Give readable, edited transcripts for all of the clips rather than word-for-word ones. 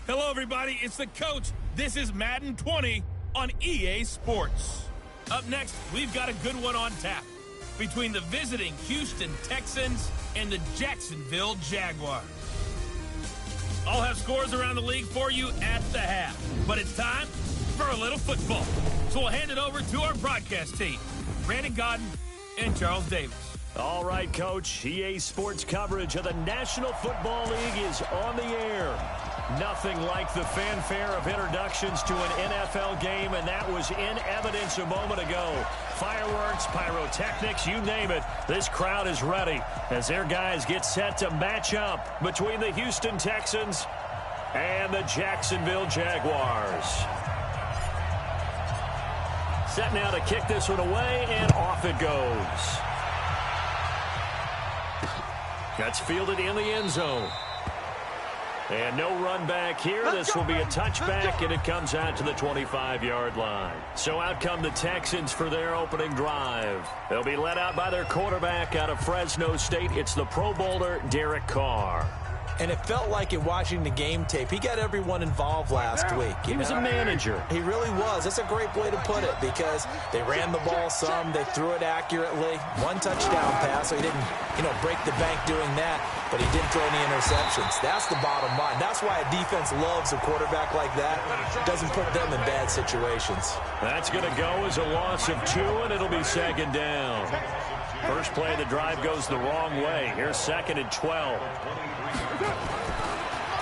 Hello, everybody. It's the coach. This is Madden 20 on EA Sports. Up next, we've got a good one on tap between the visiting Houston Texans and the Jacksonville Jaguars. I'll have scores around the league for you at the half, but it's time for a little football. So we'll hand it over to our broadcast team, Brandon Godden and Charles Davis. All right, Coach. EA Sports coverage of the National Football League is on the air. Nothing like the fanfare of introductions to an NFL game, and that was in evidence a moment ago. Fireworks, pyrotechnics, you name it. This crowd is ready as their guys get set to match up between the Houston Texans and the Jacksonville Jaguars. Set now to kick this one away, and off it goes. That's fielded in the end zone. And no run back here. This will be a touchback, and it comes out to the 25-yard line. So out come the Texans for their opening drive. They'll be led out by their quarterback out of Fresno State. It's the Pro Bowler, Derek Carr. And it felt like in watching the game tape, he got everyone involved last week. He was a manager. He really was. That's a great way to put it because they ran the ball some, they threw it accurately. One touchdown pass, so he didn't, break the bank doing that, but he didn't throw any interceptions. That's the bottom line. That's why a defense loves a quarterback like that. Doesn't put them in bad situations. That's going to go as a loss of 2, and it'll be second down. First play of the drive goes the wrong way. Here's 2nd and 12.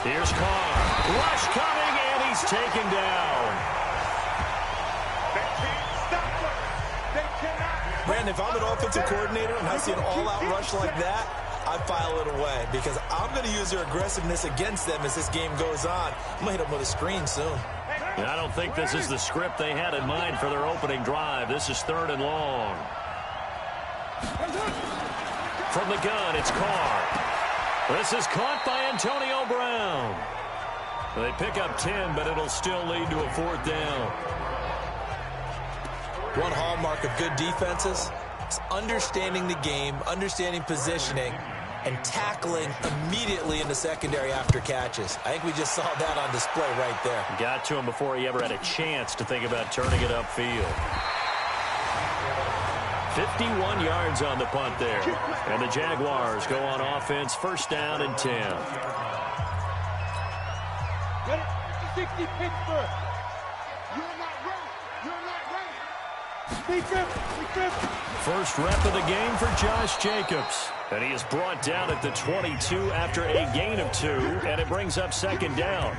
Here's Carr. Rush coming, and he's taken down. Brandon, if I'm an offensive coordinator and I see an all-out rush like that, I file it away because I'm going to use their aggressiveness against them as this game goes on. I'm going to hit them with a screen soon. And I don't think this is the script they had in mind for their opening drive. This is 3rd and long. From the gun, it's Carr. This is caught by Antonio Brown. They pick up 10, but it'll still lead to a 4th down. One hallmark of good defenses is understanding the game, understanding positioning, and tackling immediately in the secondary after catches. I think we just saw that on display right there. Got to him before he ever had a chance to think about turning it upfield. 51 yards on the punt there. And the Jaguars go on offense, 1st down and 10. Get it, 60 Pittsburgh. You're not ready. You're not ready. Defense. First rep of the game for Josh Jacobs. And he is brought down at the 22 after a gain of 2. And it brings up 2nd down.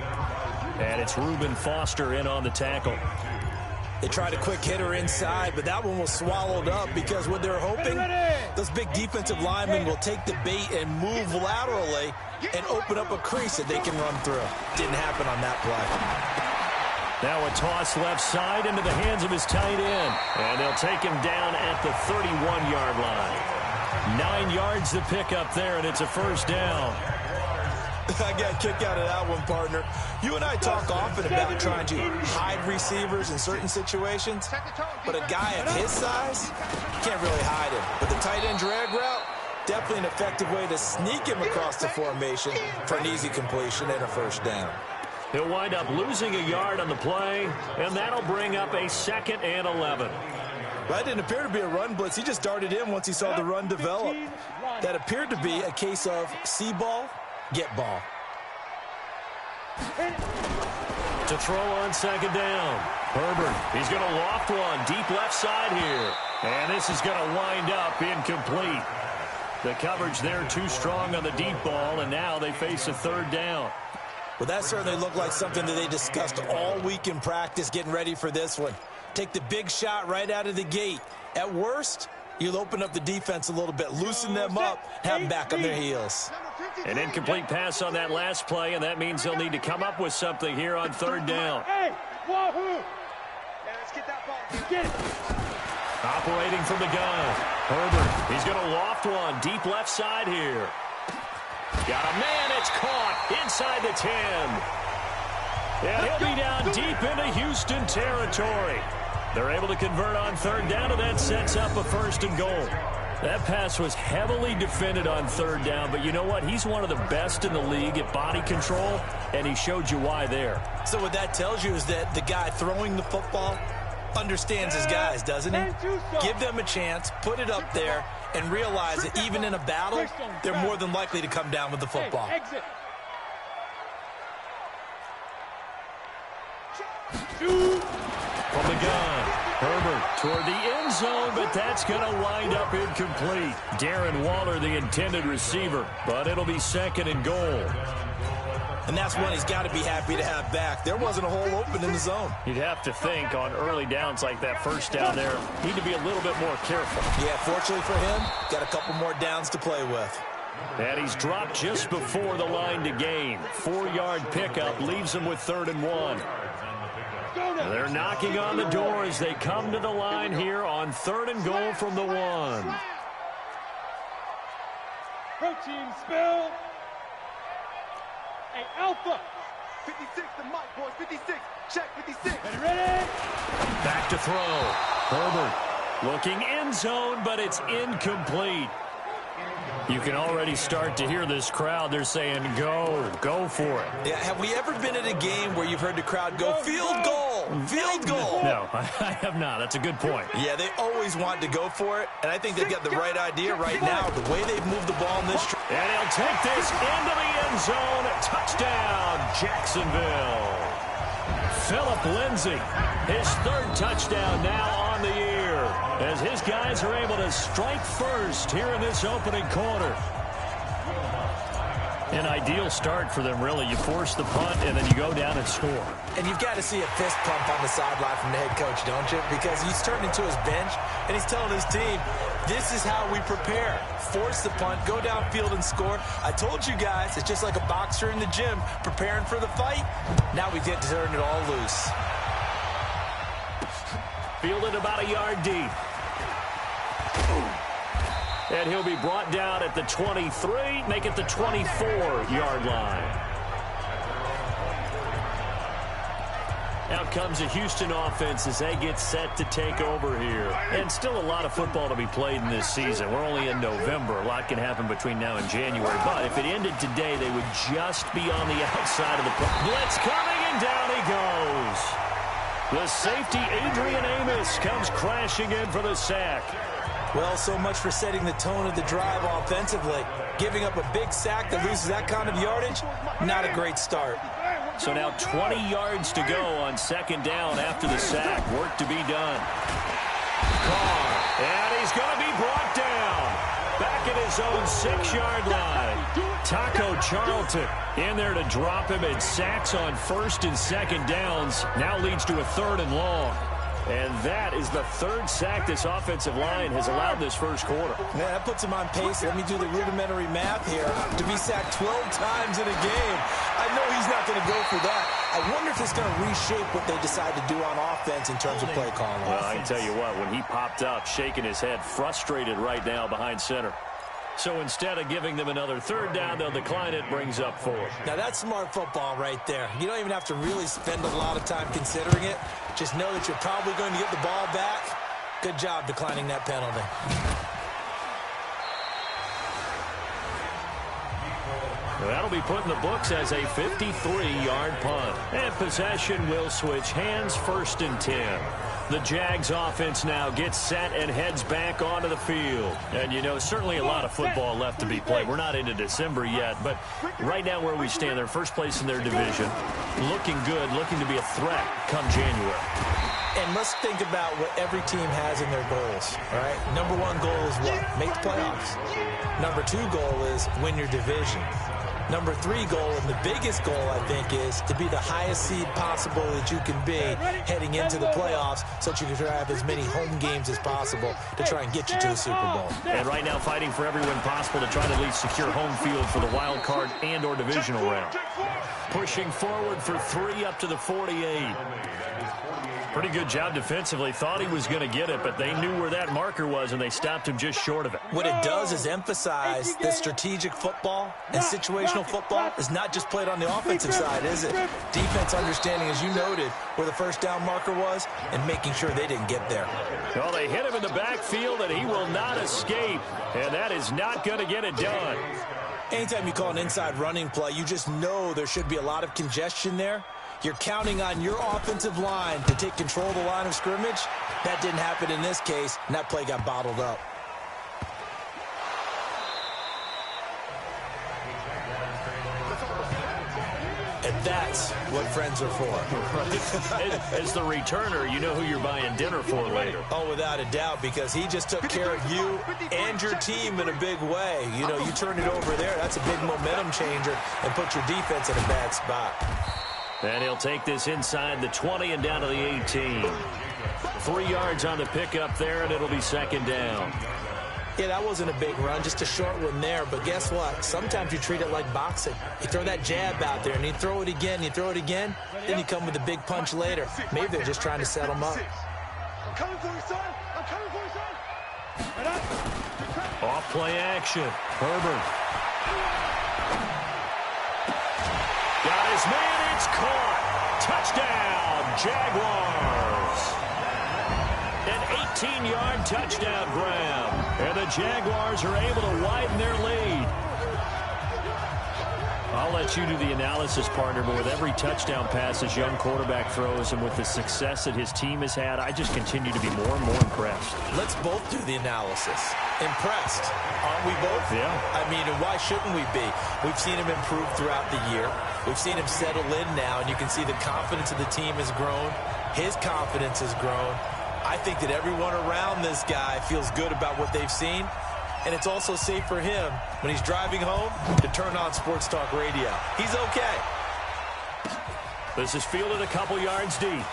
And it's Reuben Foster in on the tackle. They tried a quick hitter inside, but that one was swallowed up because what they're hoping, those big defensive linemen will take the bait and move laterally and open up a crease that they can run through. Didn't happen on that play. Now a toss left side into the hands of his tight end. And they'll take him down at the 31-yard line. 9 yards to pick up there, and it's a 1st down. I got a kick out of that one, partner. You and I talk often about trying to hide receivers in certain situations, but a guy of his size, you can't really hide him. But the tight end drag route, definitely an effective way to sneak him across the formation for an easy completion and a 1st down. He'll wind up losing a yard on the play, and that'll bring up a 2nd and 11. That didn't appear to be a run blitz. He just darted in once he saw the run develop. That appeared to be a case of see ball, get ball. To throw on 2nd down. Herbert, he's going to loft one deep left side here. And this is going to wind up incomplete. The coverage there too strong on the deep ball, and now they face a 3rd down. Well, that certainly looked like something that they discussed all week in practice getting ready for this one. Take the big shot right out of the gate. At worst, you'll open up the defense a little bit, loosen them up, have them back on their heels. An incomplete pass on that last play, and that means they'll need to come up with something here on 3rd down. Hey, wahoo! Let's get that ball. Get it. Operating from the gun. Herbert, he's going to loft one deep left side here. Got a man, it's caught inside the 10. And he'll be down deep into Houston territory. They're able to convert on 3rd down, and that sets up a 1st and goal. That pass was heavily defended on third down, but you know what? He's one of the best in the league at body control, and he showed you why there. So what that tells you is that the guy throwing the football understands his guys, doesn't he? Give them a chance, put it up there, and realize that even in a battle, they're more than likely to come down with the football. From the gun, Herbert toward the end zone, but that's going to wind up incomplete. Darren Waller, the intended receiver, but it'll be 2nd and goal. And that's one he's got to be happy to have back. There wasn't a hole open in the zone. You'd have to think on early downs like that first down there, need to be a little bit more careful. Yeah, fortunately for him, got a couple more downs to play with. And he's dropped just before the line to gain. 4-yard pickup leaves him with 3rd and 1. They're knocking on the door as they come to the line here on 3rd and goal from the 1. Protein spill. Hey, Alpha. 56, the mic, boys. 56. Check 56. Ready? Back to throw. Herbert looking end zone, but it's incomplete. You can already start to hear this crowd. They're saying, go for it. Yeah, have we ever been at a game where you've heard the crowd go, field goal, field goal? No, I have not. That's a good point. Yeah, they always want to go for it, and I think they've got the right idea right now, the way they've moved the ball in this. And he'll take this into the end zone. Touchdown, Jacksonville. Phillip Lindsay, his 3rd touchdown now on the year, as his guys are able to strike first here in this opening quarter. An ideal start for them, really. You force the punt, and then you go down and score. And you've got to see a fist pump on the sideline from the head coach, don't you? Because he's turned into his bench, and he's telling his team, this is how we prepare. Force the punt, go downfield and score. I told you guys, it's just like a boxer in the gym preparing for the fight. Now we get to turn it all loose. Fielded about a yard deep. And he'll be brought down at the 23, make it the 24-yard line. Out comes the Houston offense as they get set to take over here. And still a lot of football to be played in this season. We're only in November. A lot can happen between now and January. But if it ended today, they would just be on the outside of the blitz coming, and down he goes. The safety, Adrian Amos, comes crashing in for the sack. Well, so much for setting the tone of the drive offensively. Giving up a big sack that loses that kind of yardage, not a great start. So now 20 yards to go on 2nd down after the sack. Work to be done. Carr, and he's going to be brought down. Back at his own 6-yard line. Taco Charlton in there to drop him, and sacks on 1st and 2nd downs. Now leads to a 3rd and long. And that is the 3rd sack this offensive line has allowed this first quarter. Man, that puts him on pace. Let me do the rudimentary math here. To be sacked 12 times in a game. I know he's not going to go for that. I wonder if it's going to reshape what they decide to do on offense in terms of play calling. Well, I can tell you what, when he popped up, shaking his head, frustrated right now behind center. So instead of giving them another 3rd down, they'll decline it, brings up 4. Now that's smart football right there. You don't even have to really spend a lot of time considering it. Just know that you're probably going to get the ball back. Good job declining that penalty. That'll be put in the books as a 53-yard punt. And possession will switch hands, 1st and 10. The Jags offense now gets set and heads back onto the field. And, you know, certainly a lot of football left to be played. We're not into December yet, but right now where we stand, they're first place in their division. Looking good, looking to be a threat come January. And let's think about what every team has in their goals, all right? Number 1 goal is what? Make the playoffs. Number 2 goal is win your division. Number 3 goal, and the biggest goal, I think, is to be the highest seed possible that you can be heading into the playoffs so that you can have as many home games as possible to try and get you to the Super Bowl. And right now fighting for every win possible to try to at least secure home field for the wild card and or divisional round. Pushing forward for 3 up to the 48. Pretty good job defensively. Thought he was going to get it, but they knew where that marker was, and they stopped him just short of it. What it does is emphasize that strategic football and situational football is not just played on the offensive side, is it? Defense understanding, as you noted, where the first down marker was and making sure they didn't get there. Well, they hit him in the backfield, and he will not escape, and that is not going to get it done. Anytime you call an inside running play, you just know there should be a lot of congestion there. You're counting on your offensive line to take control of the line of scrimmage. That didn't happen in this case, and that play got bottled up. And that's what friends are for. As the returner, you know who you're buying dinner for later. Oh, without a doubt, because he just took care of you and your team in a big way. You know, you turned it over there. That's a big momentum changer and put your defense in a bad spot. And he'll take this inside the 20 and down to the 18. 3 yards on the pickup there, and it'll be second down. Yeah, that wasn't a big run, just a short one there. But guess what? Sometimes you treat it like boxing. You throw that jab out there, and you throw it again, then you come with a big punch later. Maybe they're just trying to set him up. I'm coming for you, son. I'm coming for you, son. Off play action. Herbert. Got his man. It's caught. Touchdown, Jaguars. An 18-yard touchdown grab. And the Jaguars are able to widen their lead. I'll let you do the analysis, partner, but with every touchdown pass this young quarterback throws and with the success that his team has had, I just continue to be more and more impressed. Let's both do the analysis. Impressed, aren't we both? Yeah. I mean, and why shouldn't we be? We've seen him improve throughout the year. We've seen him settle in now, and you can see the confidence of the team has grown. His confidence has grown. I think that everyone around this guy feels good about what they've seen. And it's also safe for him when he's driving home to turn on Sports Talk Radio. He's okay. This is fielded a couple yards deep.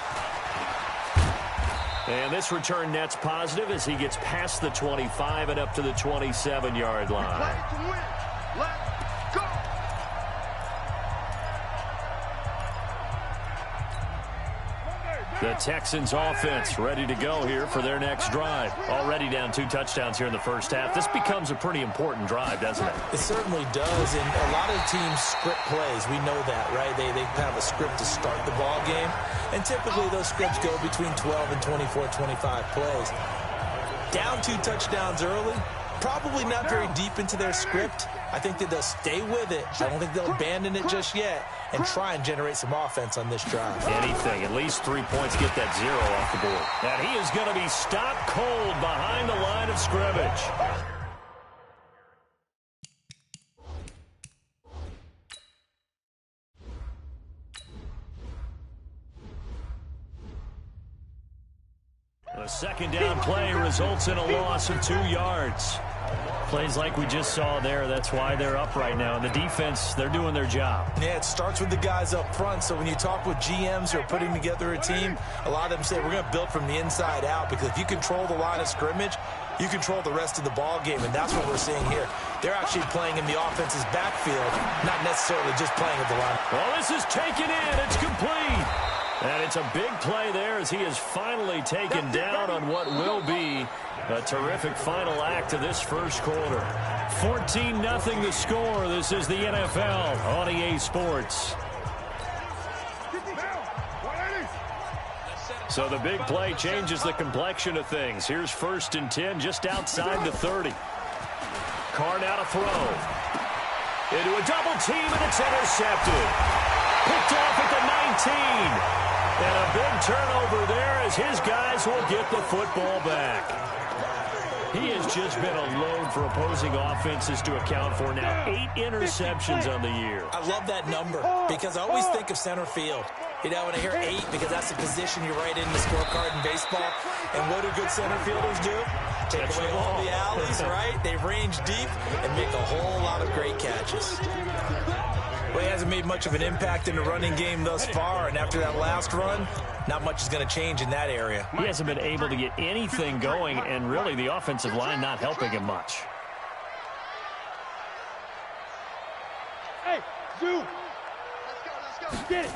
And this return net's positive as he gets past the 25 and up to the 27-yard line. Play to win. Let's go. The Texans offense ready to go here for their next drive. Already down 2 touchdowns here in the first half. This becomes a pretty important drive, doesn't it? It certainly does, and a lot of teams script plays. We know that, right? They have a script to start the ball game, and typically those scripts go between 12 and 24, 25 plays. Down 2 touchdowns early, probably not very deep into their script. I think that they'll stay with it. I don't think they'll abandon it just yet and try and generate some offense on this drive. Anything, at least 3 points, get that 0 off the board. And he is going to be stopped cold behind the line of scrimmage. The second down play results in a loss of 2 yards. Plays like we just saw there, that's why they're up right now. And the defense, they're doing their job. Yeah, it starts with the guys up front. So when you talk with GMs who are putting together a team, a lot of them say we're going to build from the inside out, because if you control the line of scrimmage, you control the rest of the ball game, and that's what we're seeing here. They're actually playing in the offense's backfield, not necessarily just playing at the line. Well, this is taken in. It's complete. And it's a big play there as he is finally taken down on what will be a terrific final act of this first quarter. 14-0 the score. This is the NFL on EA Sports. So the big play changes the complexion of things. Here's 1st and 10 just outside the 30. Carr now to throw. Into a double team, and it's intercepted. Picked off at the 19. And a big turnover there as his guys will get the football back. He has just been a load for opposing offenses to account for now. 8 interceptions on the year. I love that number because I always think of center field. You know, when I hear 8, because that's the position you write in the scorecard in baseball. And what do good center fielders do? Take away all the alleys, right? They range deep and make a whole lot of great catches. Well, he hasn't made much of an impact in the running game thus far, and after that last run, not much is going to change in that area. He hasn't been able to get anything going, and really the offensive line not helping him much. Hey, Zoo! Let's go, let's go! Get it!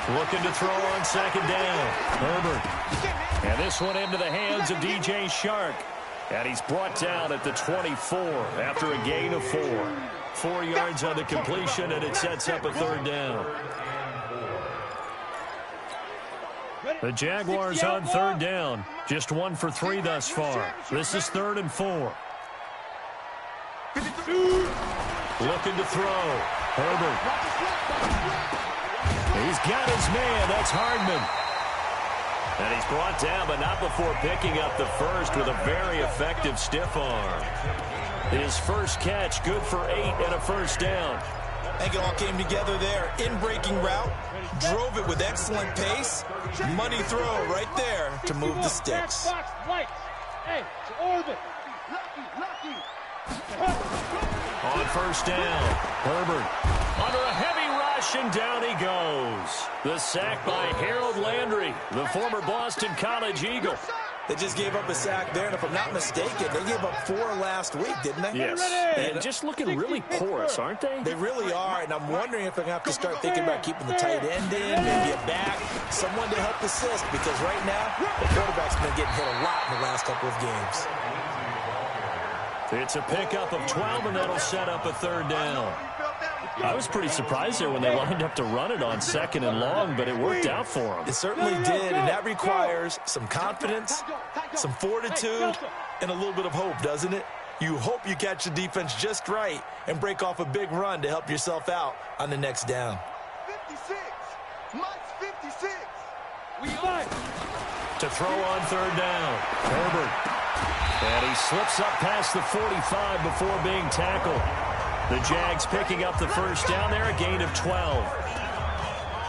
Looking to throw on second down. Herbert. And this one into the hands of DJ Shark. And he's brought down at the 24 after a gain of 4. 4 yards on the completion, and it sets up a third down. The Jaguars on third down. Just 1 for 3 thus far. This is 3rd and 4. Looking to throw. Herbert. He's got his man. That's Hardman. And he's brought down, but not before picking up the first with a very effective stiff arm. His first catch, good for 8 and a first down. I think it all came together there. In-breaking route, drove it with excellent pace. Money throw right there to move the sticks. On first down, Herbert under a heavy rush, and down he goes. The sack by Harold Landry, the former Boston College Eagle. They just gave up a sack there, and if I'm not mistaken, they gave up 4 last week, didn't they? Yes, and just looking really porous, aren't they? They really are, and I'm wondering if they're going to have to start thinking about keeping the tight end in, maybe a back, someone to help assist, because right now, the quarterback's been getting hit a lot in the last couple of games. It's a pickup of 12, and that'll set up a third down. I was pretty surprised there when they lined up to run it on 2nd and long, but it worked out for them. It certainly did, and that requires some confidence, some fortitude, and a little bit of hope, doesn't it? You hope you catch the defense just right and break off a big run to help yourself out on the next down. 56. Mike's 56. To throw on third down, Herbert. And he slips up past the 45 before being tackled. The Jags picking up the first down there, a gain of 12.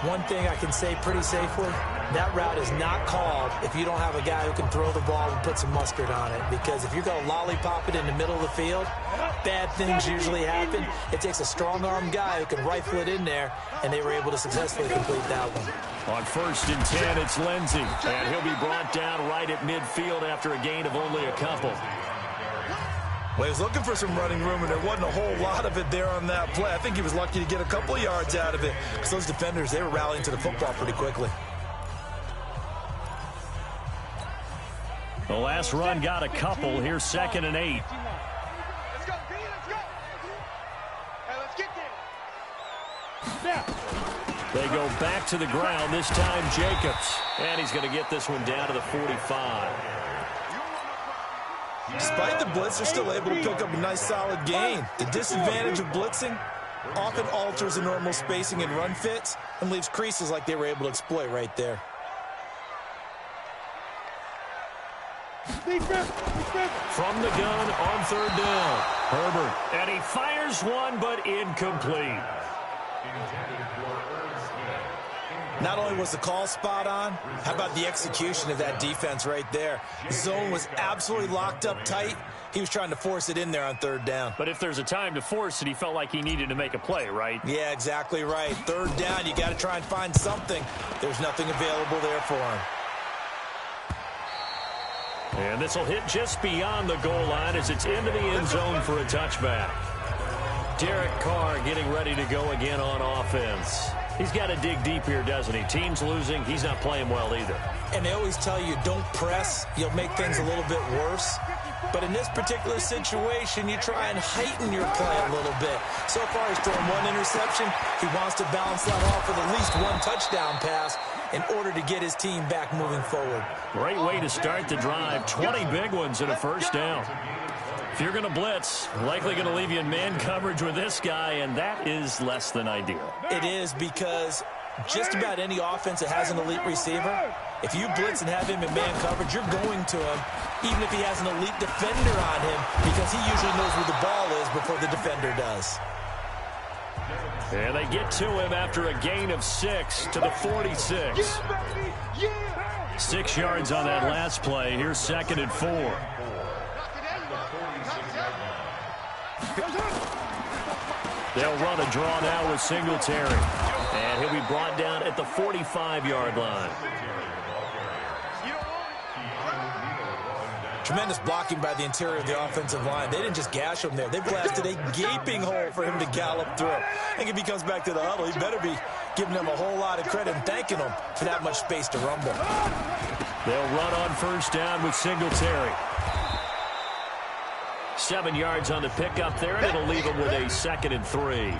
One thing I can say pretty safely, that route is not called if you don't have a guy who can throw the ball and put some mustard on it. Because if you're going to lollipop it in the middle of the field, bad things usually happen. It takes a strong-arm guy who can rifle it in there, and they were able to successfully complete that one. On 1st and 10, it's Lindsey. And he'll be brought down right at midfield after a gain of only a couple. Well, he was looking for some running room, and there wasn't a whole lot of it there on that play. I think he was lucky to get a couple of yards out of it, because those defenders, they were rallying to the football pretty quickly. The last run got a couple. Here's 2nd and 8. Let's go, B, let's go. Hey, let's get there. They go back to the ground, this time Jacobs. And he's going to get this one down to the 45. Despite the blitz, they're still able to pick up a nice, solid gain. The disadvantage of blitzing often alters the normal spacing and run fits and leaves creases like they were able to exploit right there. From the gun on third down, Herbert. And he fires one, but incomplete. Not only was the call spot on, how about the execution of that defense right there? The zone was absolutely locked up tight. He was trying to force it in there on third down. But if there's a time to force it, he felt like he needed to make a play, right? Yeah, exactly right. Third down, you got to try and find something. There's nothing available there for him. And this will hit just beyond the goal line as it's into the end zone for a touchback. Derek Carr getting ready to go again on offense. He's got to dig deep here, doesn't he? Team's losing. He's not playing well either. And they always tell you, don't press. You'll make things a little bit worse. But in this particular situation, you try and heighten your play a little bit. So far, he's thrown 1 interception. He wants to balance that off with at least 1 touchdown pass in order to get his team back moving forward. Great way to start the drive. 20 big ones and a first down. If you're going to blitz, likely going to leave you in man coverage with this guy, and that is less than ideal. It is, because just about any offense that has an elite receiver, if you blitz and have him in man coverage, you're going to him, even if he has an elite defender on him, because he usually knows where the ball is before the defender does. And they get to him after a gain of 6 to the 46. 6 yards on that last play. Here's 2nd and 4. They'll run a draw now with Singletary. And he'll be brought down at the 45-yard line. Tremendous blocking by the interior of the offensive line. They didn't just gash him there. They blasted a gaping hole for him to gallop through. I think if he comes back to the huddle, he better be giving them a whole lot of credit and thanking them for that much space to rumble. They'll run on first down with Singletary. 7 yards on the pickup there, and it'll leave them with a 2nd and 3.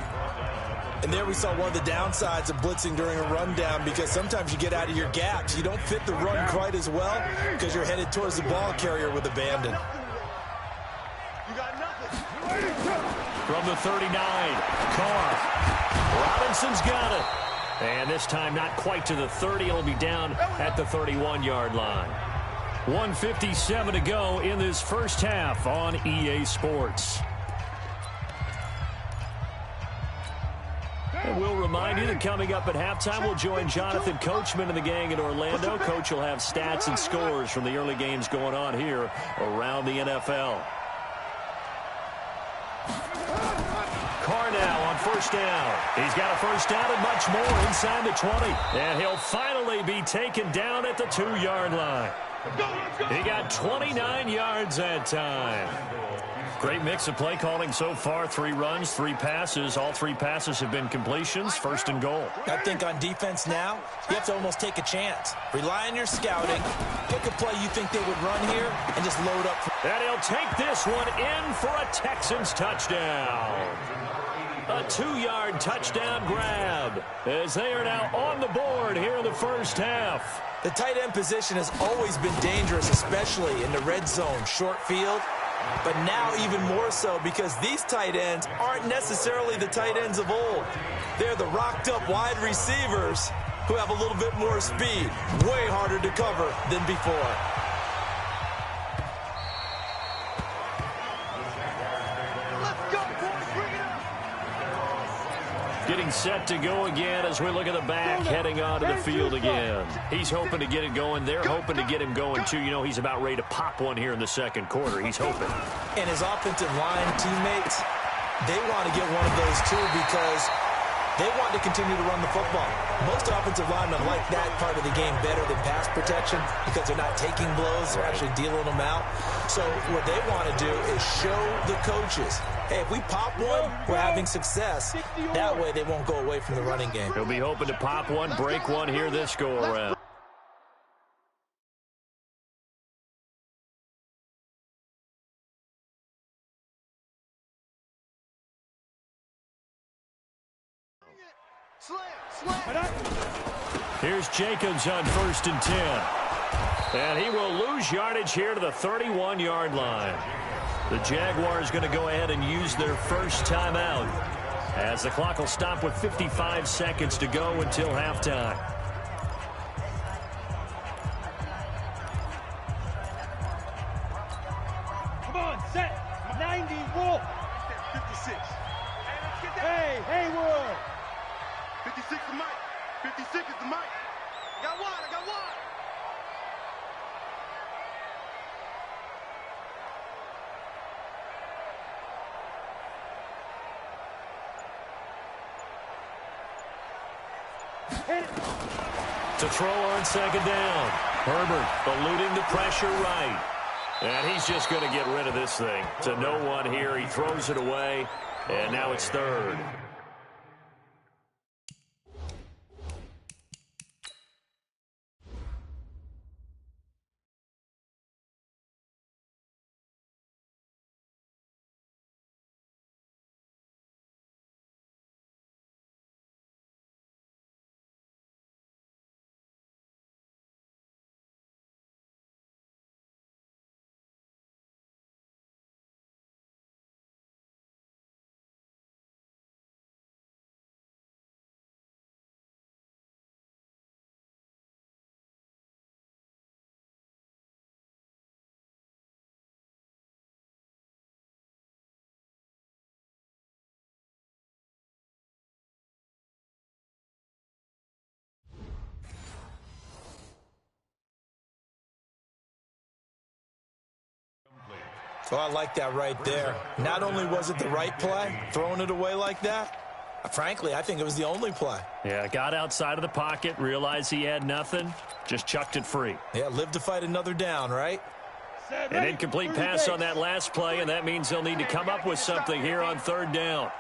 And there we saw one of the downsides of blitzing during a rundown, because sometimes you get out of your gaps. You don't fit the run quite as well because you're headed towards the ball carrier with abandon. You got nothing. From the 39, Carr. Robinson's got it. And this time not quite to the 30. It'll be down at the 31-yard line. 1:57 to go in this first half on EA Sports. And we'll remind you that coming up at halftime, we'll join Jonathan Coachman and the gang in Orlando. Coach will have stats and scores from the early games going on here around the NFL. Carr now on first down. He's got a first down and much more inside the 20. And he'll finally be taken down at the 2-yard line. He got 29 yards that time. Great mix of play calling so far. 3 runs, 3 passes. All 3 passes have been completions. 1st and goal. I think on defense now, you have to almost take a chance. Rely on your scouting. Pick a play you think they would run here and just load up. And he'll take this one in for a Texans touchdown. A 2-yard touchdown grab as they are now on the board here in the first half. The tight end position has always been dangerous, especially in the red zone, short field. But now even more so, because these tight ends aren't necessarily the tight ends of old. They're the rocked-up wide receivers who have a little bit more speed. Way harder to cover than before. Getting set to go again as we look at the back, heading onto the field again. He's hoping to get it going. They're hoping to get him going, too. You know, he's about ready to pop one here in the second quarter. He's hoping. And his offensive line teammates, they want to get one of those, too, because they want to continue to run the football. Most offensive linemen like that part of the game better than pass protection because they're not taking blows. They're actually dealing them out. So what they want to do is show the coaches, hey, if we pop one, we're having success. That way they won't go away from the running game. He'll be hoping to pop one, break one here this go-around. Here's Jacobs on 1st and 10. And he will lose yardage here to the 31-yard line. The Jaguars going to go ahead and use their first timeout as the clock will stop with 55 seconds to go until halftime. Come on, set. 90, roll. 56. Hey, Haywood. 56 is the mic. 56 is the mic. I got one. I got one. To throw on second down. Herbert eluding the pressure right. And he's just going to get rid of this thing. To no one here. He throws it away. And now it's 3rd. So I like that right there. Not only was it the right play, throwing it away like that, frankly, I think it was the only play. Yeah, got outside of the pocket, realized he had nothing, just chucked it free. Yeah, live to fight another down, right? An incomplete pass on that last play, and that means they'll need to come up with something here on third down.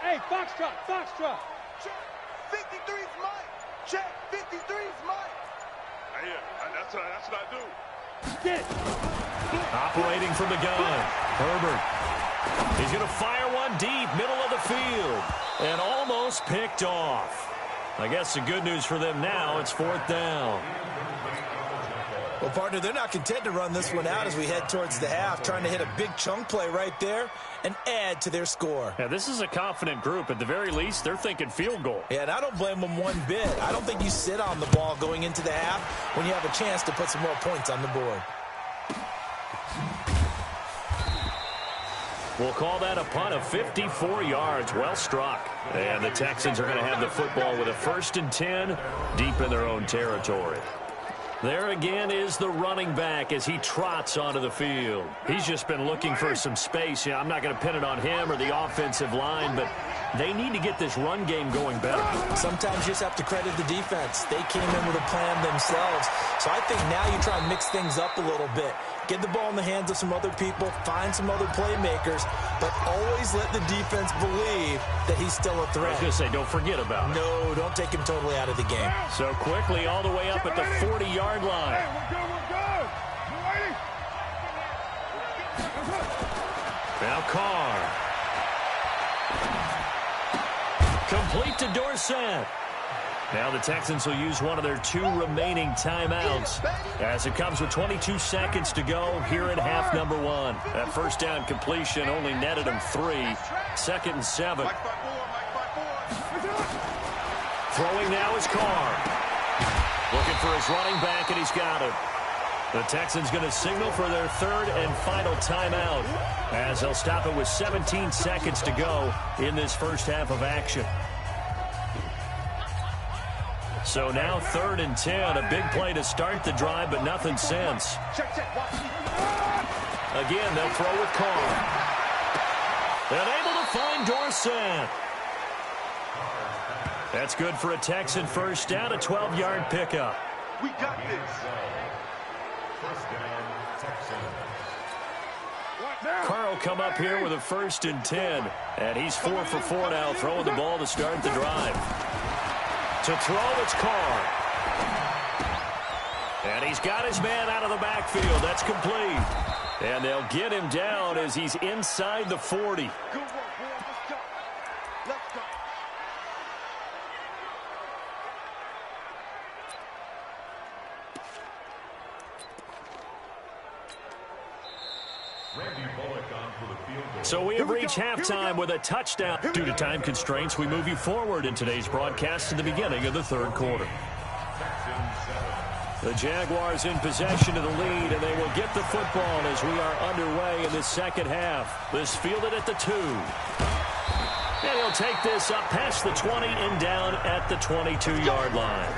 Hey, Foxtrot, Foxtrot. Check, 53's mine. Check, 53's mine. Yeah, that's what I do. Get. Operating from the gun, Herbert. He's going to fire one deep, middle of the field, and almost picked off. I guess the good news for them now, it's fourth down. Well, partner, they're not content to run this one out as we head towards the half, trying to hit a big chunk play right there and add to their score. Yeah, this is a confident group. At the very least, they're thinking field goal. Yeah, and I don't blame them one bit. I don't think you sit on the ball going into the half when you have a chance to put some more points on the board. We'll call that a punt of 54 yards. Well struck. And the Texans are going to have the football with a 1st and 10 deep in their own territory. There again is the running back as he trots onto the field. He's just been looking for some space. I'm not going to pin it on him or the offensive line, but they need to get this run game going better. Sometimes you just have to credit the defense. They came in with a plan themselves. So I think now you try and mix things up a little bit. Get the ball in the hands of some other people, find some other playmakers, but always let the defense believe that he's still a threat. I was going to say, don't forget about it. No, don't take him totally out of the game. So quickly all the way up at the 40-yard line. Hey, we're good, we're good. You ready? Now Carr. Complete to Dorsett. Now the Texans will use one of their 2 remaining timeouts as it comes with 22 seconds to go here at half number 1. That first down completion only netted them 3. 2nd and 7. Throwing now is Carr. Looking for his running back, and he's got it. The Texans going to signal for their 3rd and final timeout as they'll stop it with 17 seconds to go in this first half of action. So now 3rd and 10, a big play to start the drive, but nothing since. Again, they'll throw with Carr. And able to find Dorsett. That's good for a Texan first down, a 12-yard pickup. We got this. Carr will come up here with a 1st and 10, and he's 4 for 4 now, throwing the ball to start the drive. To throw, it's Carr. And he's got his man out of the backfield. That's complete. And they'll get him down as he's inside the 40. Good work, boy. Let's go. Let's go. So we have reached halftime with a touchdown. Due to time constraints, we move you forward in today's broadcast to the beginning of the 3rd quarter. The Jaguars in possession of the lead, and they will get the football as we are underway in this second half. This fielded at the 2. And he'll take this up past the 20 and down at the 22-yard line.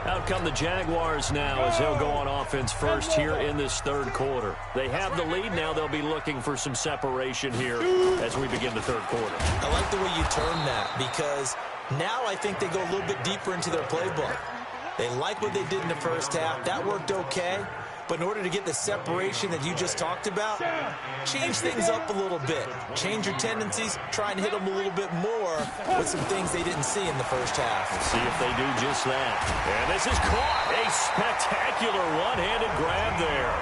Out come the Jaguars now as they'll go on offense first here in this 3rd quarter. They have the lead now. They'll be looking for some separation here as we begin the 3rd quarter. I like the way you term that because now I think they go a little bit deeper into their playbook. They like what they did in the first half. That worked okay. But in order to get the separation that you just talked about, change things up a little bit. Change your tendencies, try and hit them a little bit more with some things they didn't see in the first half. Let's see if they do just that. And this is caught. A spectacular one-handed grab there.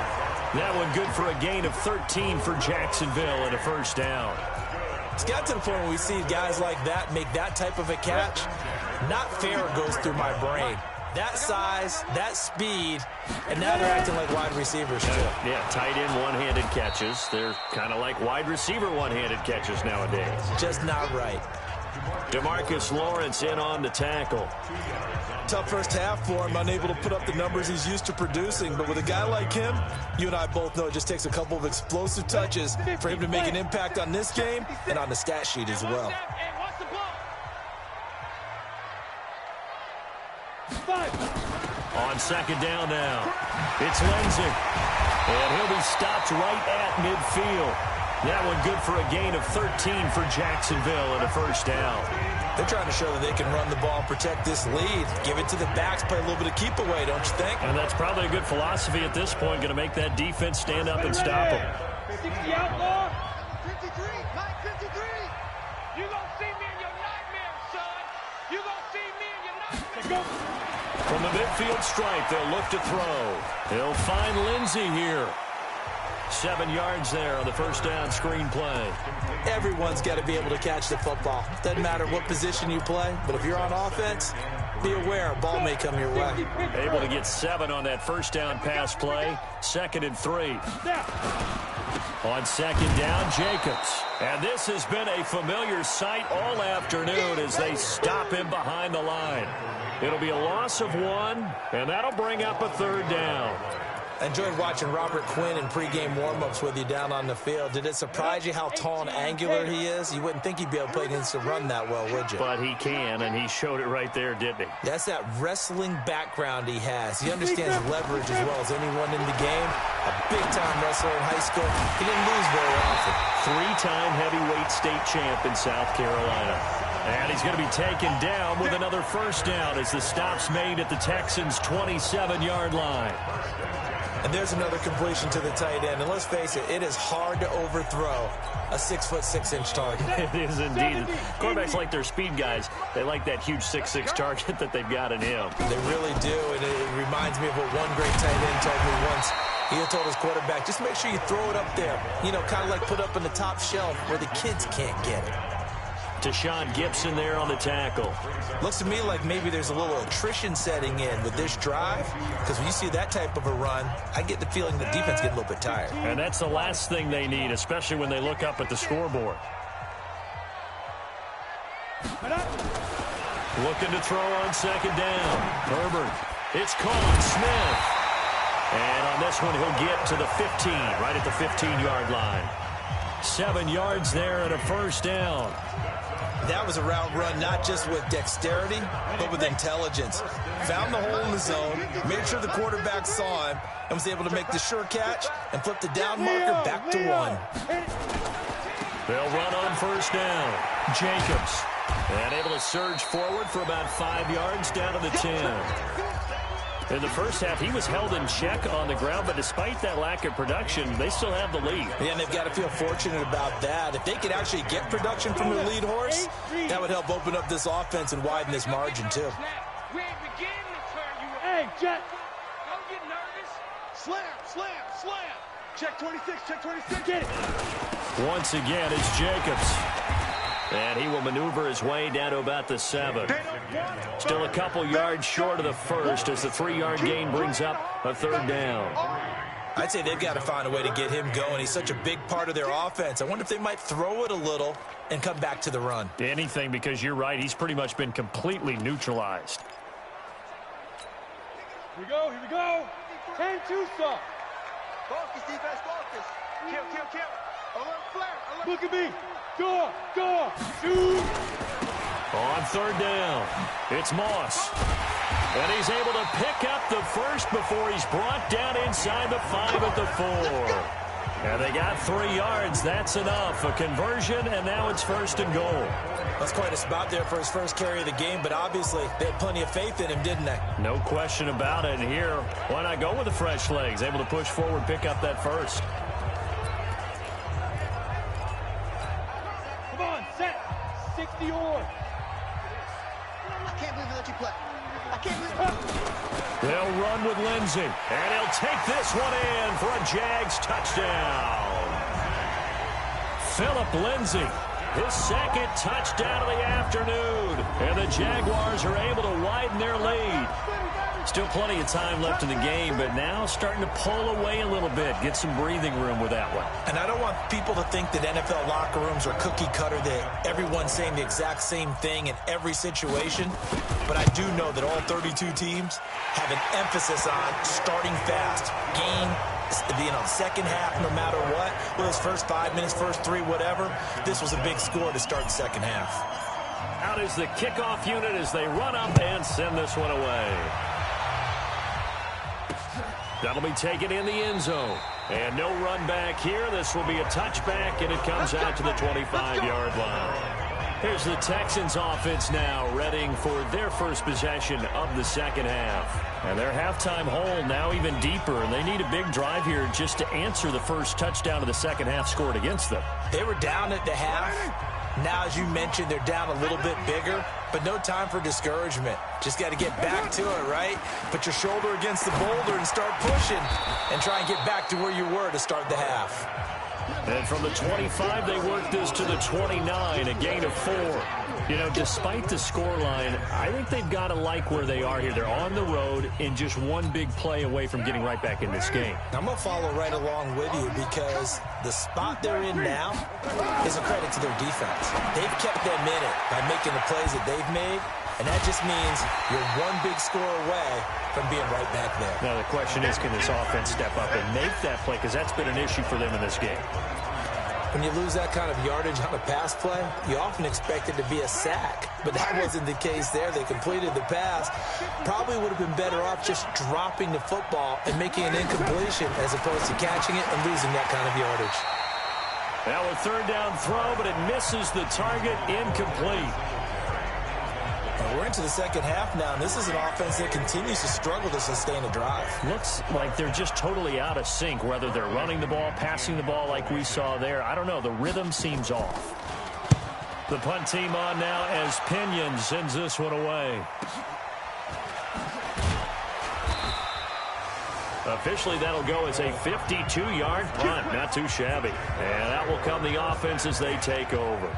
That one good for a gain of 13 for Jacksonville and a first down. It's got to the point where we see guys like that make that type of a catch. Not fair goes through my brain. That size, that speed, and now they're acting like wide receivers too. Yeah, tight end one-handed catches. They're kind of like wide receiver one-handed catches nowadays. Just not right. DeMarcus Lawrence in on the tackle. Tough first half for him, unable to put up the numbers he's used to producing. But with a guy like him, you and I both know it just takes a couple of explosive touches for him to make an impact on this game and on the stat sheet as well. On 2nd down now, it's Lindsey. And he'll be stopped right at midfield. That one good for a gain of 13 for Jacksonville and a first down. They're trying to show that they can run the ball and protect this lead. Give it to the backs, play a little bit of keep away, don't you think? And that's probably a good philosophy at this point, going to make that defense stand up and stop them. 60 outlaw. 53, 953. You gonna see me in your nightmare, son. You gonna see me in your nightmare. From the midfield stripe, they'll look to throw. They'll find Lindsey here. 7 yards there on the first down screen play. Everyone's got to be able to catch the football. Doesn't matter what position you play, but if you're on offense, be aware a ball may come your way. Able to get 7 on that first down pass play. 2nd and 3. On 2nd down, Jacobs. And this has been a familiar sight all afternoon as they stop him behind the line. It'll be a loss of 1, and that'll bring up a 3rd down. I enjoyed watching Robert Quinn in pregame warm-ups with you down on the field. Did it surprise you how tall and angular he is? You wouldn't think he'd be able to play against the run that well, would you? But he can, and he showed it right there, didn't he? That's that wrestling background he has. He understands leverage as well as anyone in the game. A big-time wrestler in high school. He didn't lose very often. 3-time heavyweight state champ in South Carolina. And he's going to be taken down with another first down as the stop's made at the Texans' 27-yard line. And there's another completion to the tight end. And let's face it, it is hard to overthrow a 6'6" target. It is indeed. Quarterbacks like their speed guys. They like that huge 6'6" target that they've got in him. They really do, and it reminds me of what one great tight end told me once. He had told his quarterback, just make sure you throw it up there. You know, kind of like put up in the top shelf where the kids can't get it. Deshaun Gibson there on the tackle. Looks to me like maybe there's a little attrition setting in with this drive, because when you see that type of a run, I get the feeling the defense gets a little bit tired. And that's the last thing they need, especially when they look up at the scoreboard. Looking to throw on 2nd down. Herbert. It's caught. Smith. And on this one, he'll get to the 15, right at the 15-yard line. 7 yards there and a first down. That was a route run not just with dexterity, but with intelligence. Found the hole in the zone, made sure the quarterback saw him, and was able to make the sure catch and flip the down marker back to 1. They'll run on first down. Jacobs. And able to surge forward for about 5 yards down to the 10. In the first half, he was held in check on the ground, but despite that lack of production, they still have the lead. Yeah, and they've got to feel fortunate about that. If they could actually get production from their lead horse, that would help open up this offense and widen this margin, too. We ain't beginning to turn you up. Hey, Jet. Don't get nervous. Slam, slam, slam. Check 26, check 26. Get it. Once again, it's Jacobs. And he will maneuver his way down to about the 7. Still a couple yards short of the first as the 3-yard gain brings up a 3rd down. I'd say they've got to find a way to get him going. He's such a big part of their offense. I wonder if they might throw it a little and come back to the run. Anything, because you're right. He's pretty much been completely neutralized. Here we go, here we go. 10-2, sir. Focus, defense, focus. Kill, kill, kill. Alert flare, alert. Look at me. Door, shoot. On 3rd down, it's Moss. And he's able to pick up the first before he's brought down inside the 5 at the 4. And they got 3 yards. That's enough. A conversion, and now it's 1st and goal. That's quite a spot there for his first carry of the game, but obviously they had plenty of faith in him, didn't they? No question about it. And here, why not go with the fresh legs? Able to push forward, pick up that first. Come on, set. 60 on. I can't believe they let you play. I can't believe They'll run with Lindsey, and he'll take this one in for a Jags touchdown. Phillip Lindsey, his 2nd touchdown of the afternoon, and the Jaguars are able to widen their lead. Still plenty of time left in the game, but now starting to pull away a little bit, get some breathing room with that one. And I don't want people to think that NFL locker rooms are cookie cutter, that everyone's saying the exact same thing in every situation. But I do know that all 32 teams have an emphasis on starting fast. Game, second half, no matter what. Whether it's first 5 minutes, first 3, whatever. This was a big score to start the second half. Out is the kickoff unit as they run up and send this one away. That'll be taken in the end zone. And no run back here. This will be a touchback, and it comes out to the 25-yard line. Here's the Texans offense now, readying for their first possession of the second half. And their halftime hole now even deeper, and they need a big drive here just to answer the first touchdown of the second half scored against them. They were down at the half. Now, as you mentioned, they're down a little bit bigger, but no time for discouragement. Just got to get back to it, right? Put your shoulder against the boulder and start pushing and try and get back to where you were to start the half. And from the 25, they work this to the 29, a gain of 4. You know, despite the scoreline, I think they've got to like where they are here. They're on the road and just one big play away from getting right back in this game. I'm going to follow right along with you because the spot they're in now is a credit to their defense. They've kept them in it by making the plays that they've made, and that just means you're one big score away from being right back there. Now the question is, can this offense step up and make that play? Because that's been an issue for them in this game. When you lose that kind of yardage on a pass play, you often expect it to be a sack. But that wasn't the case there. They completed the pass. Probably would have been better off just dropping the football and making an incompletion as opposed to catching it and losing that kind of yardage. Now a third down throw, but it misses the target, incomplete. We're into the second half now, and this is an offense that continues to struggle to sustain a drive. Looks like they're just totally out of sync, whether they're running the ball, passing the ball like we saw there. I don't know. The rhythm seems off. The punt team on now as Pinion sends this one away. Officially, that'll go as a 52-yard punt. Not too shabby. And that will come the offense as they take over.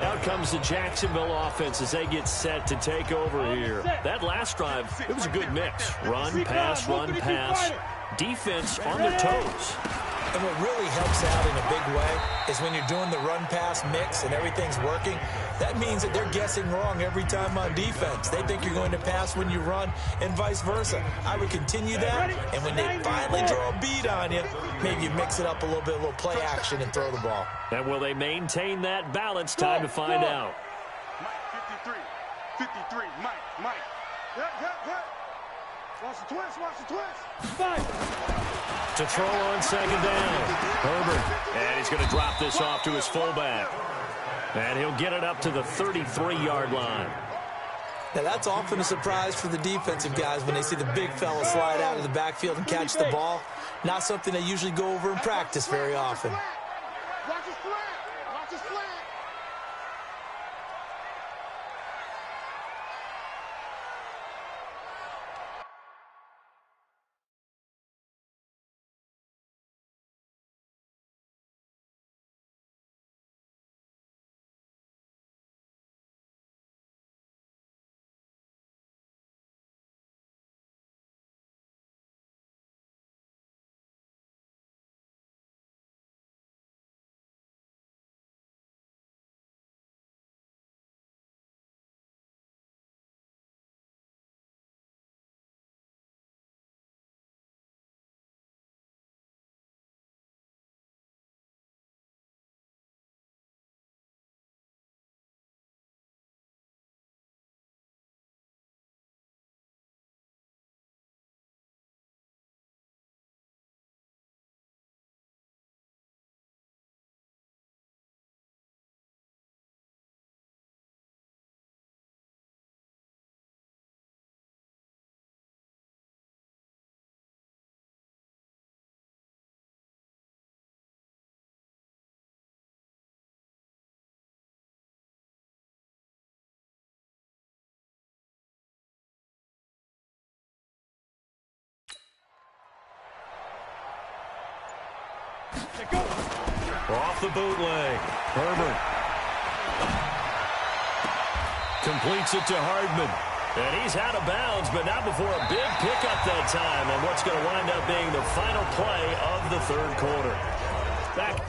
Out comes the Jacksonville offense as they get set to take over here. That last drive, it was a good mix. Run, pass, defense on their toes. And what really helps out in a big way is when you're doing the run-pass mix and everything's working, that means that they're guessing wrong every time on defense. They think you're going to pass when you run and vice versa. I would continue that, and when they finally draw a beat on you, maybe you mix it up a little bit, a little play action and throw the ball. And will they maintain that balance? Time to find out. Mike, 53, Mike. Hit. Watch the twist. To throw on second down, Herbert. And he's going to drop this off to his fullback. And he'll get it up to the 33-yard line. Now, that's often a surprise for the defensive guys when they see the big fella slide out of the backfield and catch the ball. Not something they usually go over in practice very often. Watch his flat. Off the bootleg, Herbert completes it to Hardman. And he's out of bounds, but not before a big pickup that time on what's going to wind up being the final play of the third quarter. Back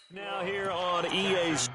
Now here on EA's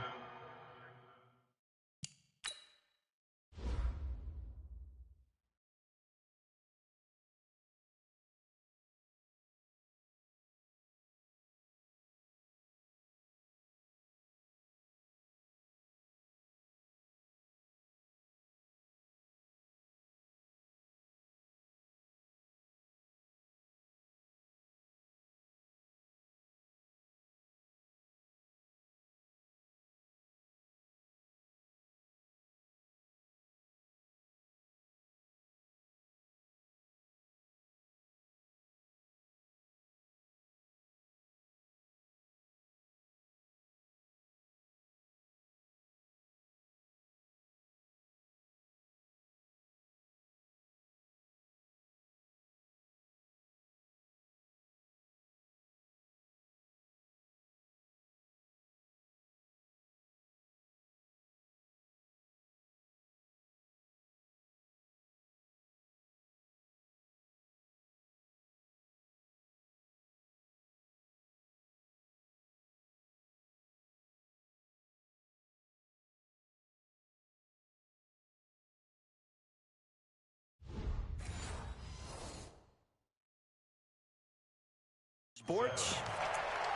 Sports.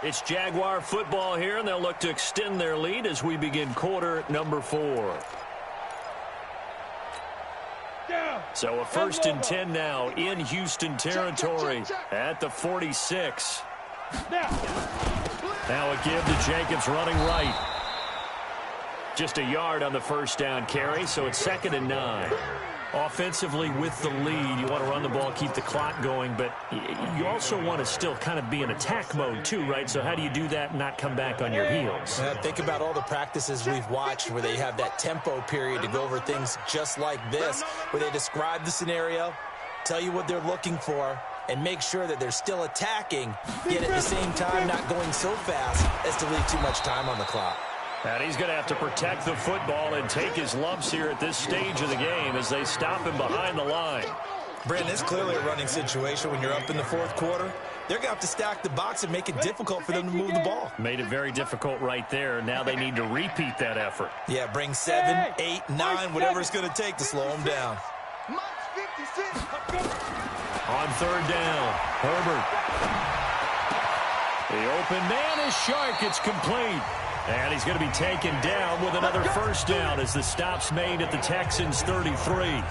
It's Jaguar football here, and they'll look to extend their lead as we begin quarter number 4. So a 1st and 10 now in Houston territory at the 46. Now a give to Jacobs running right. Just a yard on the first down carry, so it's 2nd and 9. Offensively with the lead, you want to run the ball, keep the clock going, but you also want to still kind of be in attack mode too, right? So how do you do that and not come back on your heels? Think about all the practices we've watched where they have that tempo period to go over things just like this, where they describe the scenario, tell you what they're looking for, and make sure that they're still attacking, yet at the same time not going so fast as to leave too much time on the clock. And he's going to have to protect the football and take his lumps here at this stage of the game as they stop him behind the line. Brandon, it's clearly a running situation when you're up in the 4th quarter. They're going to have to stack the box and make it difficult for them to move the ball. Made it very difficult right there. Now they need to repeat that effort. Yeah, bring 7, 8, 9, whatever it's going to take to slow them down. On 3rd down, Herbert. The open man is Shark. It's complete. And he's going to be taken down with another 1st down as the stop's made at the Texans' 33.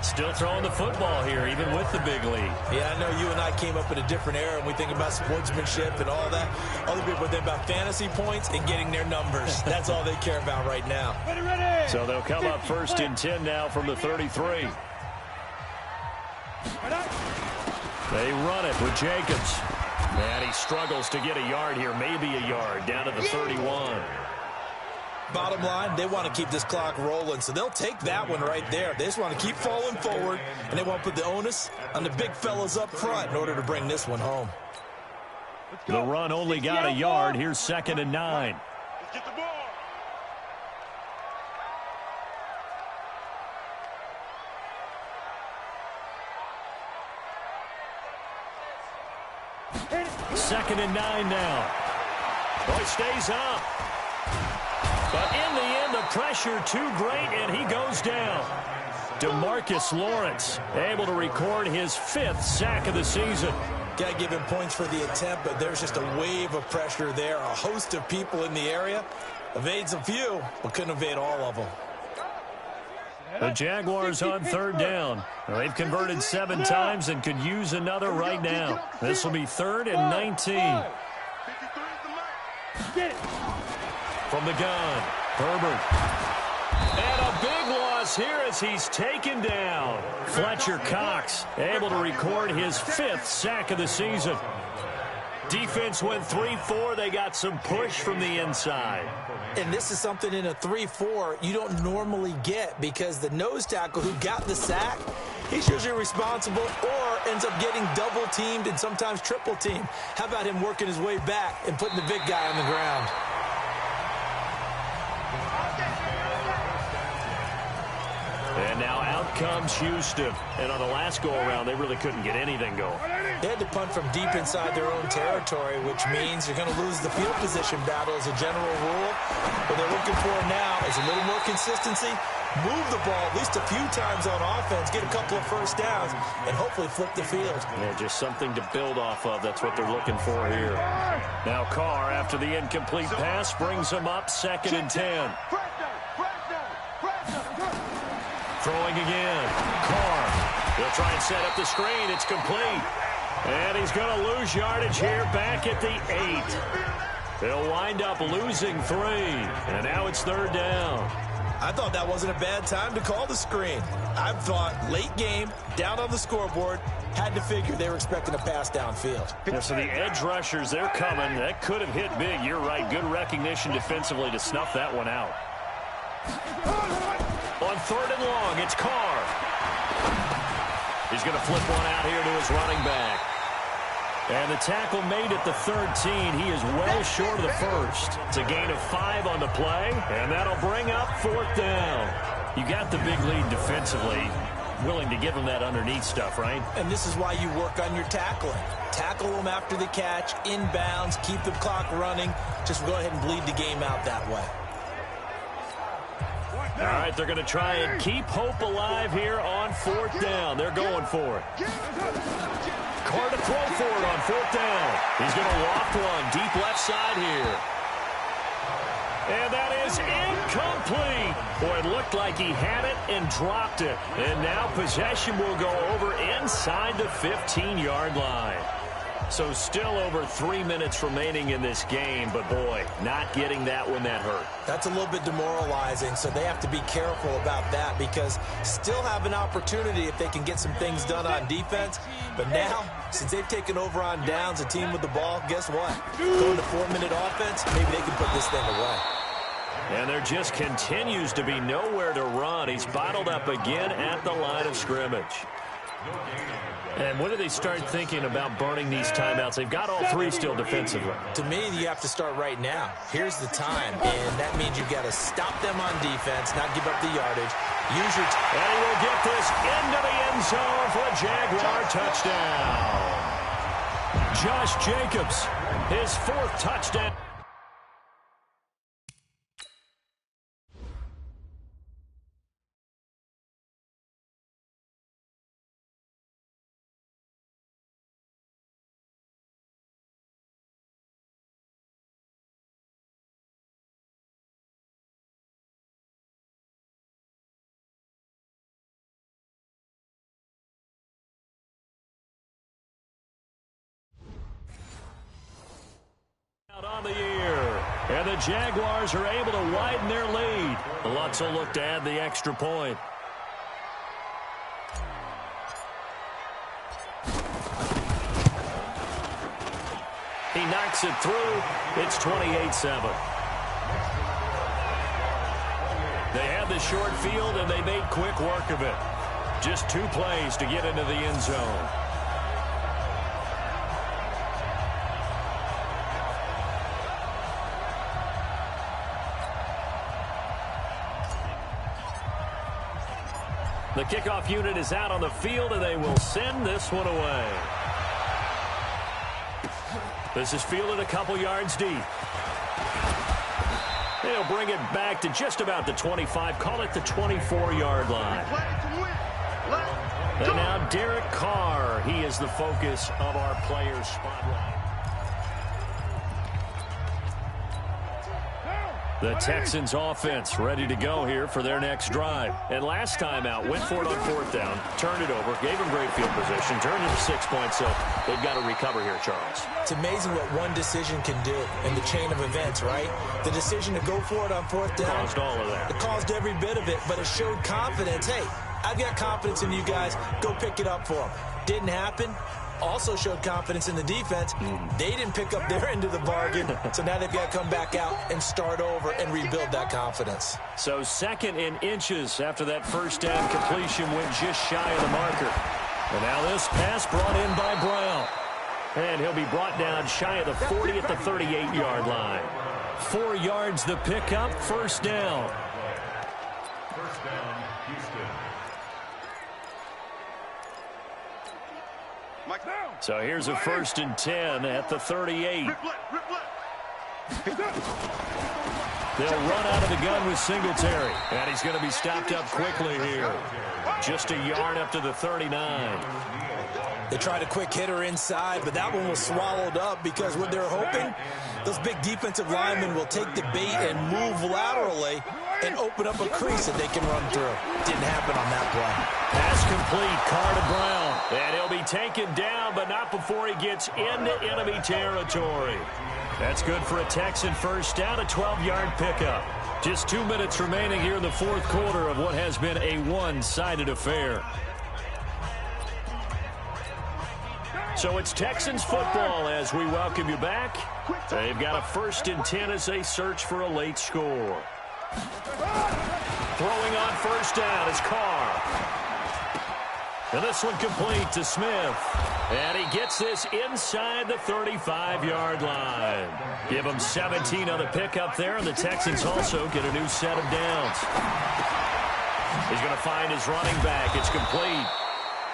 Still throwing the football here, even with the big lead. Yeah, I know you and I came up in a different era, and we think about sportsmanship and all that. Other people think about fantasy points and getting their numbers. That's all they care about right now. So they'll come up 1st and 10 now from the 33. They run it with Jacobs. And he struggles to get a yard here, maybe a yard, down to the 31. Bottom line, they want to keep this clock rolling, so they'll take that one right there. They just want to keep falling forward, and they want to put the onus on the big fellas up front in order to bring this one home. The run only got a yard. Here's 2nd and 9. Let's get the ball. Second and 9 now. Boy, stays up. But in the end, the pressure too great, and he goes down. DeMarcus Lawrence able to record his 5th sack of the season. Got to give him points for the attempt, but there's just a wave of pressure there. A host of people in the area. Evades a few, but couldn't evade all of them. The Jaguars on 3rd down. They've converted 7 times and could use another right now. This will be 3rd and 19. From the gun, Herbert. And a big loss here as he's taken down. Fletcher Cox able to record his 5th sack of the season. Defense went 3-4. They got some push from the inside. And this is something in a 3-4 you don't normally get because the nose tackle who got the sack, he's usually responsible or ends up getting double-teamed and sometimes triple-teamed. How about him working his way back and putting the big guy on the ground? And now out comes Houston. And on the last go-around, they really couldn't get anything going. They had to punt from deep inside their own territory, which means you're going to lose the field position battle as a general rule. What they're looking for now is a little more consistency, move the ball at least a few times on offense, get a couple of first downs, and hopefully flip the field. Yeah, just something to build off of. That's what they're looking for here. Now Carr, after the incomplete pass, brings them up 2nd and 10. Throwing again. Carr. He'll try and set up the screen. It's complete. And he's going to lose yardage here back at the 8. They'll wind up losing 3. And now it's 3rd down. I thought that wasn't a bad time to call the screen. I thought late game, down on the scoreboard, had to figure they were expecting a pass downfield. Yeah, so the edge rushers, they're coming. That could have hit big. You're right. Good recognition defensively to snuff that one out. On 3rd and long, it's Carr. He's going to flip one out here to his running back. And the tackle made at the 13. He is well short of the first. It's a gain of 5 on the play, and that'll bring up 4th down. You got the big lead defensively. Willing to give them that underneath stuff, right? And this is why you work on your tackling. Tackle them after the catch, inbounds, keep the clock running. Just go ahead and bleed the game out that way. All right, they're going to try and keep hope alive here on 4th down. They're going for it. Carr to throw for it on 4th down. He's going to loft one deep left side here. And that is incomplete. Boy, it looked like he had it and dropped it. And now possession will go over inside the 15-yard line. So still over 3 minutes remaining in this game, but boy, not getting that when that hurt. That's a little bit demoralizing, so they have to be careful about that because still have an opportunity if they can get some things done on defense. But now, since they've taken over on downs, a team with the ball, guess what? Going to 4-minute offense, maybe they can put this thing away. And there just continues to be nowhere to run. He's bottled up again at the line of scrimmage. And when do they start thinking about burning these timeouts? They've got all 3 still defensively. To me, you have to start right now. Here's the time, and that means you've got to stop them on defense, not give up the yardage. Use your and he will get this into the end zone for a Jaguar touchdown. Josh Jacobs, his 4th touchdown. On the year, and the Jaguars are able to widen their lead. Lutz will look to add the extra point. He knocks it through. It's 28-7. They had the short field, and they made quick work of it. Just 2 plays to get into the end zone. The kickoff unit is out on the field, and they will send this one away. This is fielded a couple yards deep. They'll bring it back to just about the 25. Call it the 24-yard line. And now Derek Carr. He is the focus of our players' spotlight. The Texans offense ready to go here for their next drive. And last time out, went for it on 4th down, turned it over, gave them great field position, turned it to 6 points, so they've got to recover here, Charles. It's amazing what one decision can do in the chain of events, right? The decision to go for it on 4th down. Caused all of that. It caused every bit of it, but it showed confidence. Hey, I've got confidence in you guys. Go pick it up for them. Didn't happen. Also showed confidence in the defense. They didn't pick up their end of the bargain, so now they've got to come back out and start over and rebuild that confidence. So 2nd and inches after that first down completion went just shy of the marker. And now this pass brought in by Brown. And he'll be brought down shy of the 40 at the 38-yard line. 4 yards the pickup, 1st down. First down, Houston. So here's a 1st and 10 at the 38. They'll run out of the gun with Singletary. And he's going to be stopped up quickly here. Just a yard up to the 39. They tried a quick hitter inside, but that one was swallowed up because what they're hoping, those big defensive linemen will take the bait and move laterally and open up a crease that they can run through. Didn't happen on that play. Pass complete, Carr to Brown. And he'll be taken down, but not before he gets into enemy territory. That's good for a Texan first down, a 12-yard pickup. Just 2 minutes remaining here in the fourth quarter of what has been a one-sided affair. So it's Texans football as we welcome you back. They've got a 1st and 10 as they search for a late score. Throwing on first down is Carr. And this one complete to Smith. And he gets this inside the 35-yard line. Give him 17 on the pickup there, and the Texans also get a new set of downs. He's going to find his running back. It's complete.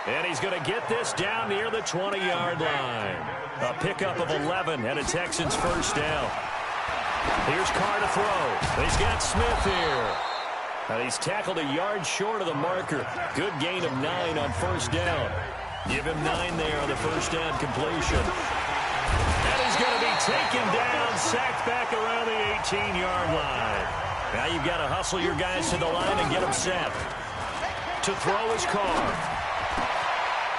And he's going to get this down near the 20-yard line. A pickup of 11 and a Texans first down. Here's Carr to throw. He's got Smith here. And he's tackled a yard short of the marker. Good gain of 9 on first down. Give him 9 there on the first down completion. And he's going to be taken down, sacked back around the 18-yard line. Now you've got to hustle your guys to the line and get them set. To throw is Carr.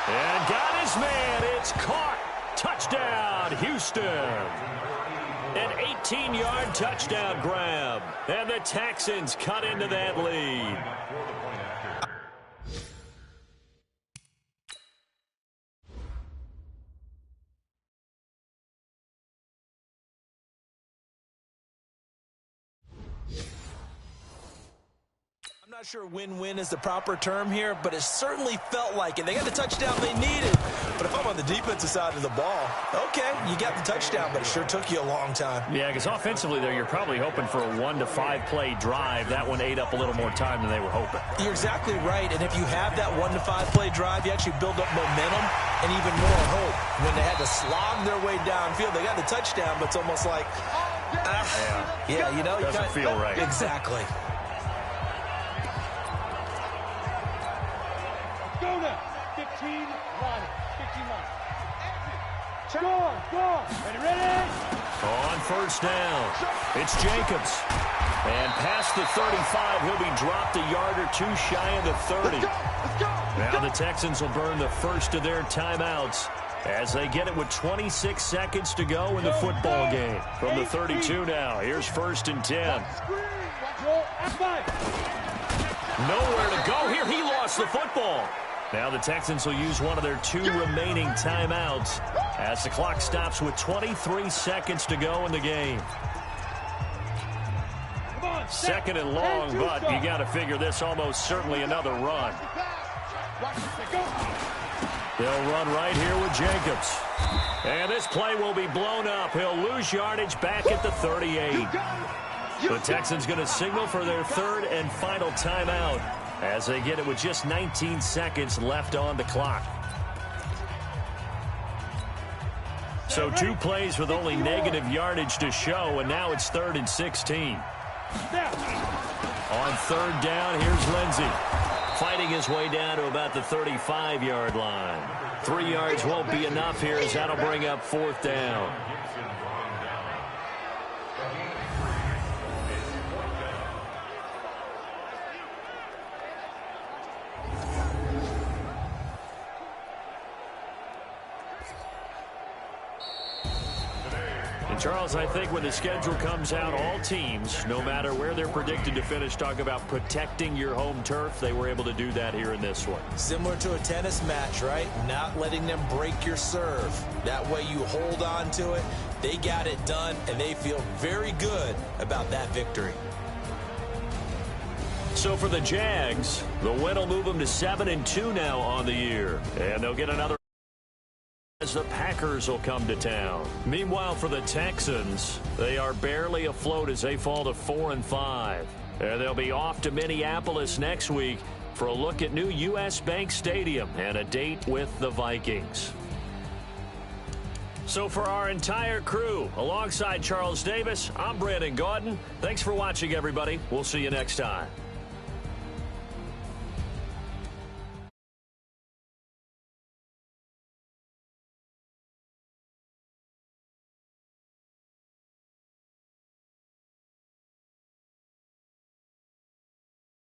And got his man. It's caught. Touchdown, Houston. An 18-yard touchdown grab. And the Texans cut into that lead. I'm not sure win-win is the proper term here, but it certainly felt like it. They got the touchdown they needed. But if I'm on the defensive side of the ball, okay, you got the touchdown, but it sure took you a long time. Yeah, because offensively, though, you're probably hoping for a 1 to 5 play drive. That one ate up a little more time than they were hoping. You're exactly right, and if you have that 1 to 5 play drive, you actually build up momentum and even more hope. When they had to slog their way downfield, they got the touchdown, but it's almost like, yeah, you know. Doesn't feel right. Exactly. Go now. 15 line. 15 line. Go. Ready? On first down, it's Jacobs. And past the 35, he'll be dropped a yard or two shy of the 30. Now the Texans will burn the first of their timeouts as they get it with 26 seconds to go in the football game. From the 32 now, here's 1st and 10. Nowhere to go here. He lost the football. Now the Texans will use one of their 2 remaining timeouts as the clock stops with 23 seconds to go in the game. 2nd and long, but you got to figure this almost certainly another run. They'll run right here with Jacobs. And this play will be blown up. He'll lose yardage back at the 38. The Texans going to signal for their 3rd and final timeout as they get it with just 19 seconds left on the clock. So 2 plays with only negative yardage to show, and now it's 3rd and 16. On 3rd down, here's Lindsey. Fighting his way down to about the 35-yard line. 3 yards won't be enough here as that'll bring up 4th down. Charles, I think when the schedule comes out, all teams, no matter where they're predicted to finish, talk about protecting your home turf. They were able to do that here in this one. Similar to a tennis match, right? Not letting them break your serve. That way you hold on to it. They got it done, and they feel very good about that victory. So for the Jags, the win will move them to 7-2 now on the year. And they'll get another as the Packers will come to town. Meanwhile, for the Texans, they are barely afloat as they fall to 4-5. And they'll be off to Minneapolis next week for a look at new U.S. Bank Stadium and a date with the Vikings. So for our entire crew, alongside Charles Davis, I'm Brandon Gaudin. Thanks for watching, everybody. We'll see you next time.